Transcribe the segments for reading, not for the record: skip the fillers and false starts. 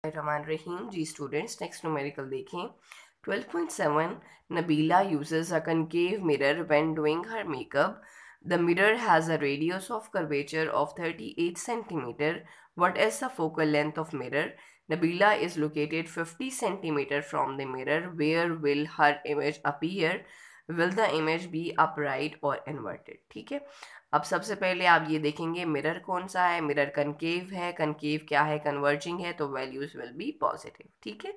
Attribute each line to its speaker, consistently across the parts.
Speaker 1: रहमान रहीम जी students next numerical देखें 12.7 Nabila uses a concave mirror when doing her makeup. The mirror has a radius of curvature of 38 centimeter. What is the focal length of mirror? Nabila is located 50 centimeter from the mirror. Where will her image appear? Will the image be upright or inverted? ठीक है, अब सबसे पहले आप ये देखेंगे mirror कौन सा है। मिरर कनकेव है। कनकेव क्या है? कन्वर्जिंग है, तो वैल्यूज विल बी पॉजिटिव। ठीक है।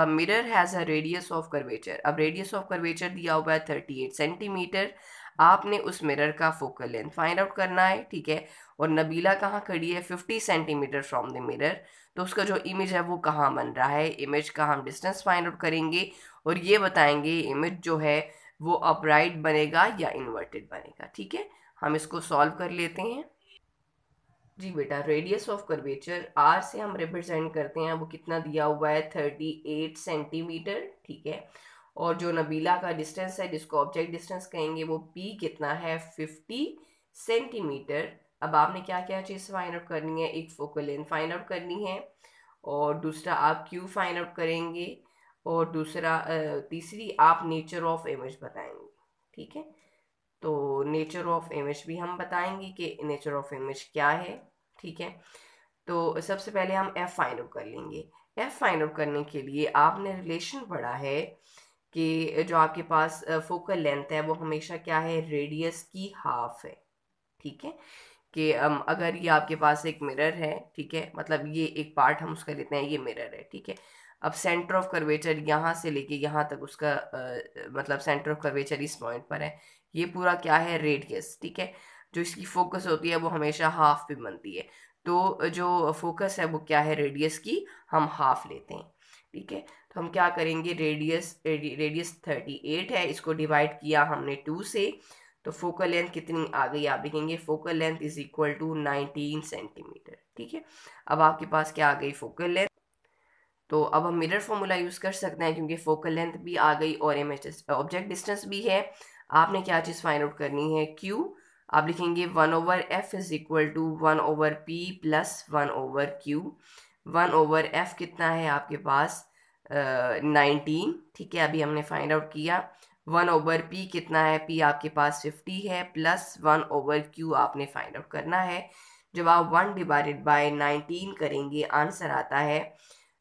Speaker 1: Mirror has a radius of curvature. अब रेडियस ऑफ कर्वेचर दिया हुआ है 38 सेंटीमीटर। आपने उस मिरर का फोकल लेंथ फाइंड आउट करना है। ठीक है, और नबीला कहाँ खड़ी है? 50 सेंटीमीटर फ्रॉम द मिरर। तो उसका जो इमेज है वो कहाँ बन रहा है? इमेज का हम डिस्टेंस फाइंड आउट करेंगे और ये बताएंगे इमेज जो है वो अपराइट बनेगा या इन्वर्टेड बनेगा। ठीक है, हम इसको सॉल्व कर लेते हैं। जी बेटा, रेडियस ऑफ कर्वेचर आर से हम रिप्रेजेंट करते हैं, वो कितना दिया हुआ है? 38 सेंटीमीटर। ठीक है, और जो नबीला का डिस्टेंस है जिसको ऑब्जेक्ट डिस्टेंस कहेंगे वो पी कितना है? 50 सेंटीमीटर। अब आपने क्या क्या चीज़ फाइंड आउट करनी है? एक फोकल लेंथ फाइंड आउट करनी है, और दूसरा आप क्यू फाइंड आउट करेंगे, और दूसरा तीसरी आप नेचर ऑफ इमेज बताएंगे। ठीक है, तो नेचर ऑफ इमेज भी हम बताएंगे कि नेचर ऑफ इमेज क्या है। ठीक है, तो सबसे पहले हम एफ फाइंड आउट कर लेंगे। एफ फाइंड आउट करने के लिए आपने रिलेशन पढ़ा है कि जो आपके पास फोकल लेंथ है वो हमेशा क्या है? रेडियस की हाफ है। ठीक है, कि अगर ये आपके पास एक मिरर है, ठीक है, मतलब ये एक पार्ट हम उसका लेते हैं, ये मिरर है। ठीक है, अब सेंटर ऑफ कर्वेचर यहाँ से लेके यहाँ तक उसका मतलब सेंटर ऑफ कर्वेचर इस पॉइंट पर है। ये पूरा क्या है? रेडियस। ठीक है, जो इसकी फोकस होती है वो हमेशा हाफ पे बनती है, तो जो फोकस है वो क्या है? रेडियस की हम हाफ लेते हैं। ठीक है, तो हम क्या करेंगे? रेडियस 38 है, इसको डिवाइड किया हमने 2 से, तो फोकल लेंथ कितनी आ गई? आप देखेंगे focal length is equal to 19 centimetre. ठीक है, अब आपके पास क्या आ गई? Focal length. तो अब हम मिरर फॉर्मूला यूज कर सकते हैं क्योंकि फोकल लेंथ भी आ गई और इमेज ऑब्जेक्ट डिस्टेंस भी है। आपने क्या चीज फाइंड आउट करनी है? क्यू। आप लिखेंगे 1/f is equal to 1/p plus 1/q। 1/f कितना है आपके पास? 19। ठीक है, अभी हमने फाइंड आउट किया। 1/p कितना है? p आपके पास 50 है, प्लस 1/q आपने फाइंड आउट करना है। जब आप 1 डिवाइडेड बाय 19 करेंगे आंसर आता है,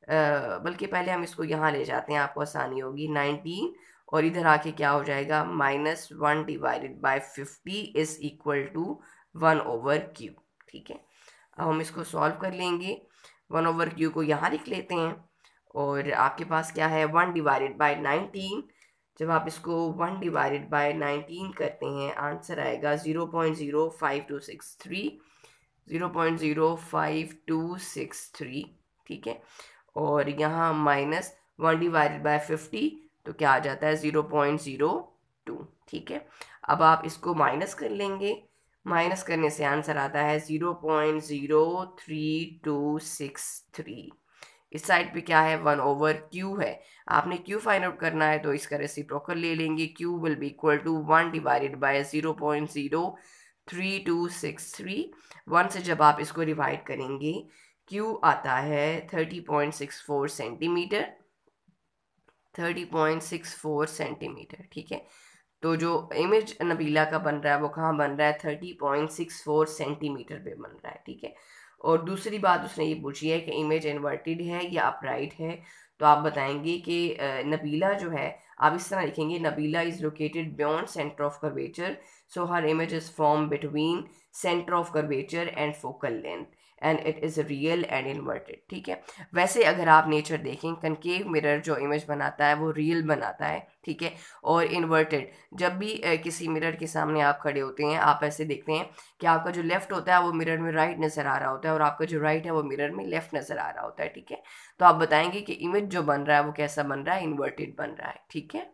Speaker 1: बल्कि पहले हम इसको यहाँ ले जाते हैं, आपको आसानी होगी। 19 और इधर आके क्या हो जाएगा? -1 divided by 50 is equal to 1/q। ठीक है, अब हम इसको सॉल्व कर लेंगे। 1/q को यहाँ लिख लेते हैं, और आपके पास क्या है? 1 डिवाइडेड बाय 19। जब आप इसको 1 डिवाइडेड बाय 19 करते हैं आंसर आएगा 0.05263। 0.05263। ठीक है, और यहाँ -1 डिवाइडेड बाय 50, तो क्या आ जाता है? 0.02। ठीक है, अब आप इसको माइनस कर लेंगे। माइनस करने से आंसर आता है 0.03263। इस साइड पे क्या है? 1/q है। आपने q फाइंड आउट करना है, तो इसका रेसिप्रोकल ले लेंगे। q will be equal to 1 divided by 0.03263। 1 से जब आप इसको डिवाइड करेंगे, q आता है 30.64 सेंटीमीटर। 30.64 सेंटीमीटर। ठीक है, तो जो इमेज नबीला का बन रहा है वो कहाँ बन रहा है? 30.64 सेंटीमीटर पे बन रहा है। ठीक है, और दूसरी बात उसने ये पूछी है कि इमेज इन्वर्टेड है या अपराइट है। तो आप बताएंगे कि नबीला जो है, आप इस तरह लिखेंगे, Nabila is located beyond centre of curvature, so her image is form between centre of curvature and focal length, and it is real and inverted. ठीक है, वैसे अगर आप नेचर देखें, कनकेव मिरर जो इमेज बनाता है वो रियल बनाता है। ठीक है, और इन्वर्टेड जब भी किसी मिरर के सामने आप खड़े होते हैं, आप ऐसे देखते हैं कि आपका जो लेफ्ट होता है वो मिरर में राइट नज़र आ रहा होता है, और आपका जो राइट है वो मिरर में लेफ्ट नज़र आ रहा होता है। ठीक है, तो आप बताएंगे कि इमेज जो बन रहा है वो कैसा बन रहा है? इन्वर्टेड बन रहा है। ठीक है।